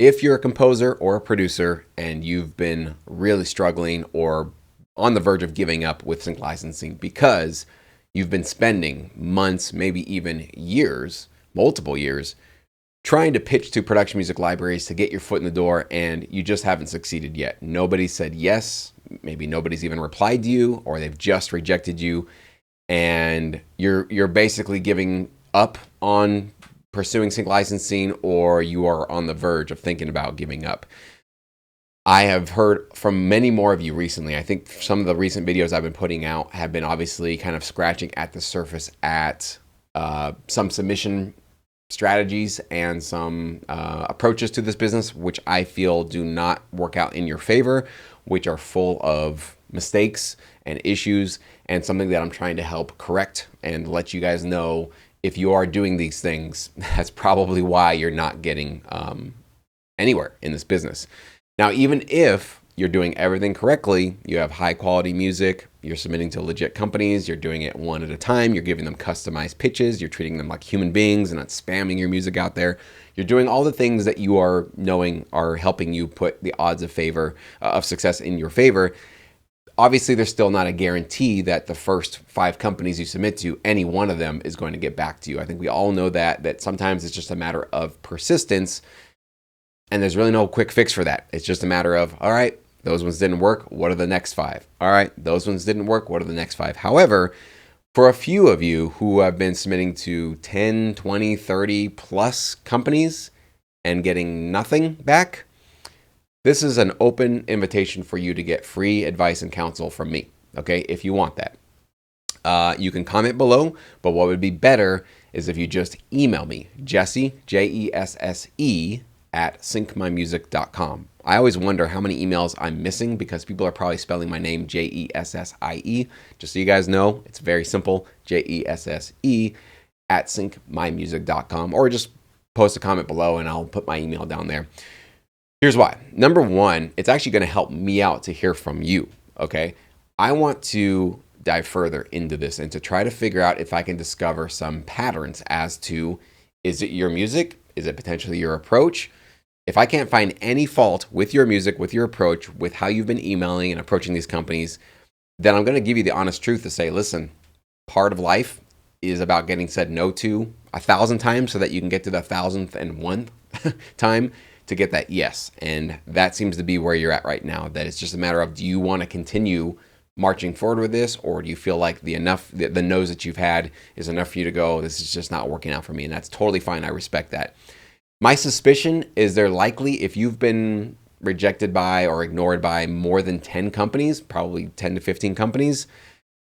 If you're a composer or a producer and you've been really struggling or on the verge of giving up with sync licensing because you've been spending months, maybe even years, multiple years, trying to pitch to production music libraries to get your foot in the door, and you just haven't succeeded yet. Nobody said yes. Maybe nobody's even replied to you, or they've just rejected you, and you're basically giving up on pursuing sync licensing, or you are on the verge of thinking about giving up. I have heard from many more of you recently. I think some of the recent videos I've been putting out have been obviously kind of scratching at the surface at some submission strategies and some approaches to this business, which I feel do not work out in your favor, which are full of mistakes and issues, and something that I'm trying to help correct and let you guys know. If you are doing these things, that's probably why you're not getting anywhere in this business. Now, even if you're doing everything correctly, you have high quality music, you're submitting to legit companies, you're doing it one at a time, you're giving them customized pitches, you're treating them like human beings and not spamming your music out there. You're doing all the things that you are knowing are helping you put the odds of success in your favor. Obviously, there's still not a guarantee that the first 5 companies you submit to, any one of them is going to get back to you. I think we all know that sometimes it's just a matter of persistence, and there's really no quick fix for that. It's just a matter of, all right, those ones didn't work. What are the next 5? All right, those ones didn't work. What are the next 5? However, for a few of you who have been submitting to 10, 20, 30 plus companies and getting nothing back, this is an open invitation for you to get free advice and counsel from me, okay, if you want that. You can comment below, but what would be better is if you just email me, Jesse, Jesse, at syncmymusic.com. I always wonder how many emails I'm missing because people are probably spelling my name Jesse. Just so you guys know, it's very simple, Jesse at syncmymusic.com, or just post a comment below and I'll put my email down there. Here's why. Number one, it's actually going to help me out to hear from you, okay? I want to dive further into this and to try to figure out if I can discover some patterns as to, is it your music? Is it potentially your approach? If I can't find any fault with your music, with your approach, with how you've been emailing and approaching these companies, then I'm going to give you the honest truth to say, listen, part of life is about getting said no to 1,000 times so that you can get to the 1,001th time to get that yes. And that seems to be where you're at right now, that it's just a matter of, do you want to continue marching forward with this, or do you feel like the no's that you've had is enough for you to go, this is just not working out for me? And that's totally fine. I respect that. My suspicion is they're likely, if you've been rejected by or ignored by more than 10 companies, probably 10 to 15 companies,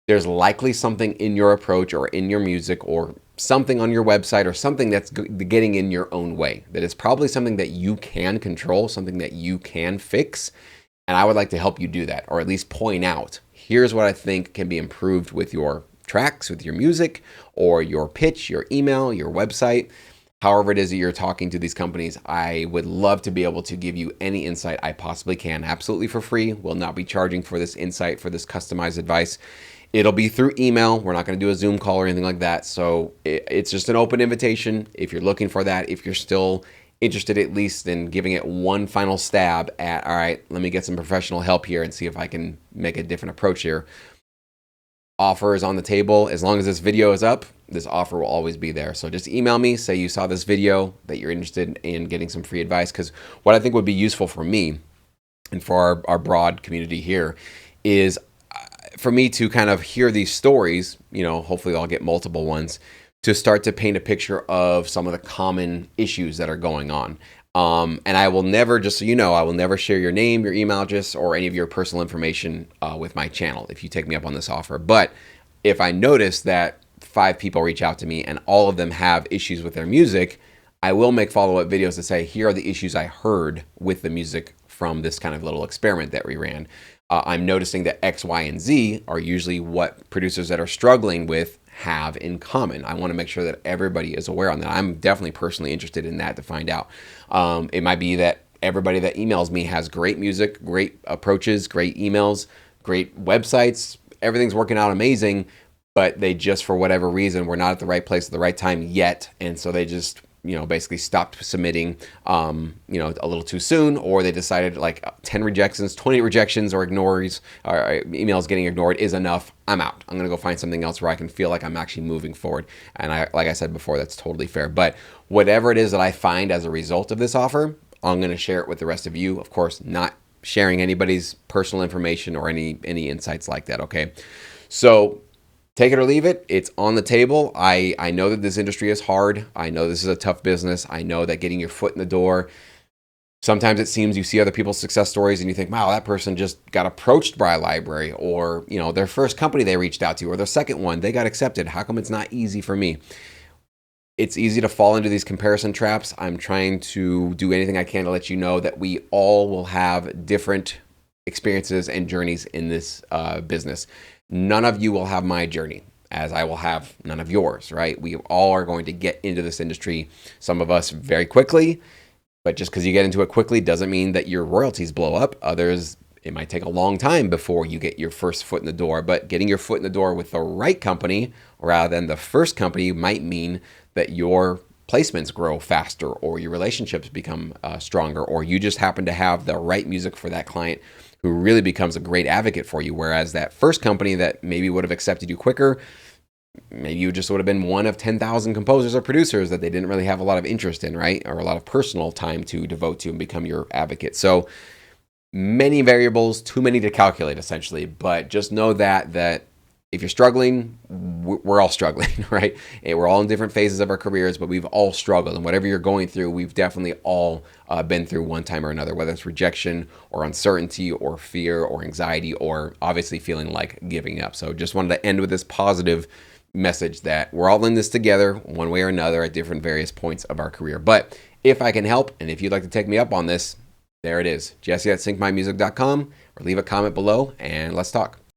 there's likely something in your approach or in your music or something on your website or something that's getting in your own way. That is probably something that you can control, something that you can fix. And I would like to help you do that, or at least point out, here's what I think can be improved with your tracks, with your music, or your pitch, your email, your website. However it is that you're talking to these companies, I would love to be able to give you any insight I possibly can, absolutely for free. We'll not be charging for this insight, for this customized advice. It'll be through email. We're not going to do a Zoom call or anything like that. So it's just an open invitation. If you're looking for that, if you're still interested at least in giving it one final stab at, all right, let me get some professional help here and see if I can make a different approach here. Offer is on the table. As long as this video is up, this offer will always be there. So just email me, say you saw this video, that you're interested in getting some free advice. Because what I think would be useful for me and for our broad community here is for me to kind of hear these stories, hopefully I'll get multiple ones, to start to paint a picture of some of the common issues that are going on. And I will never, just so you know, I will never share your name, your email address, or any of your personal information with my channel if you take me up on this offer. But if I notice that 5 people reach out to me and all of them have issues with their music, I will make follow-up videos to say, here are the issues I heard with the music from this kind of little experiment that we ran. I'm noticing that X, Y, and Z are usually what producers that are struggling with have in common. I want to make sure that everybody is aware on that. I'm definitely personally interested in that to find out. It might be that everybody that emails me has great music, great approaches, great emails, great websites. Everything's working out amazing, but they just, for whatever reason, were not at the right place at the right time yet. And so they just basically stopped submitting, a little too soon, or they decided like 10 rejections, 20 rejections or ignores, or emails getting ignored is enough. I'm out. I'm going to go find something else where I can feel like I'm actually moving forward. And like I said before, that's totally fair. But whatever it is that I find as a result of this offer, I'm going to share it with the rest of you. Of course, not sharing anybody's personal information or any insights like that. Okay. So take it or leave it. It's on the table. I know that this industry is hard. I know this is a tough business. I know that getting your foot in the door, sometimes it seems you see other people's success stories and you think, wow, that person just got approached by a library, or, their first company they reached out to, or their second one, they got accepted. How come it's not easy for me? It's easy to fall into these comparison traps. I'm trying to do anything I can to let you know that we all will have different experiences and journeys in this business. None of you will have my journey, as I will have none of yours, right? We all are going to get into this industry, some of us very quickly, but just because you get into it quickly doesn't mean that your royalties blow up. Others, it might take a long time before you get your first foot in the door, but getting your foot in the door with the right company rather than the first company might mean that your placements grow faster, or your relationships become stronger, or you just happen to have the right music for that client who really becomes a great advocate for you. Whereas that first company that maybe would have accepted you quicker, maybe you just would have been one of 10,000 composers or producers that they didn't really have a lot of interest in, right? Or a lot of personal time to devote to and become your advocate. So many variables, too many to calculate essentially, but just know that if you're struggling, we're all struggling, right? And we're all in different phases of our careers, but we've all struggled. And whatever you're going through, we've definitely all been through one time or another, whether it's rejection or uncertainty or fear or anxiety, or obviously feeling like giving up. So just wanted to end with this positive message that we're all in this together one way or another at different various points of our career. But if I can help, and if you'd like to take me up on this, there it is, Jesse at syncmymusic.com, or leave a comment below and let's talk.